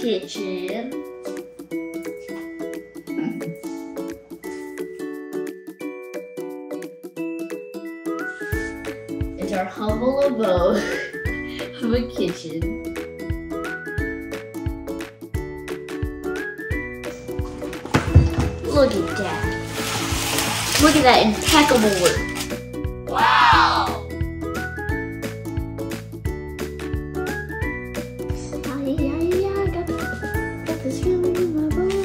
kitchen. It's our humble abode of a kitchen. Look at that. Look at that impeccable work. Wow! Got this feeling in my bones.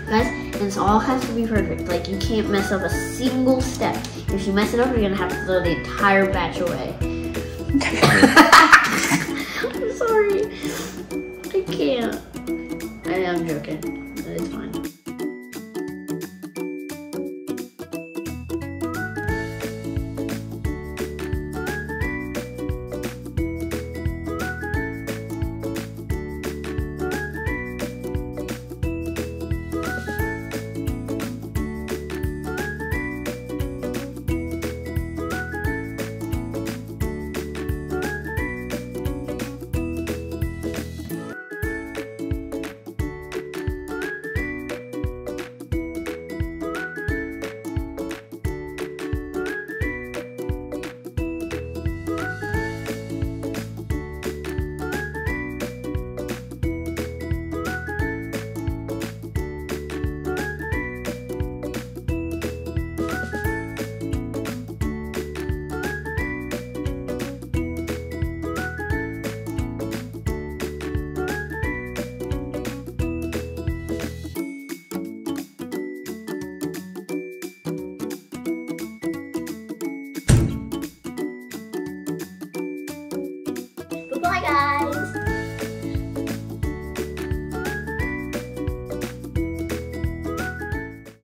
Guys, this all has to be perfect. Like, you can't mess up a single step. If you mess it up, you're gonna have to throw the entire batch away. I'm sorry. I can't. I'm joking, but it's fine.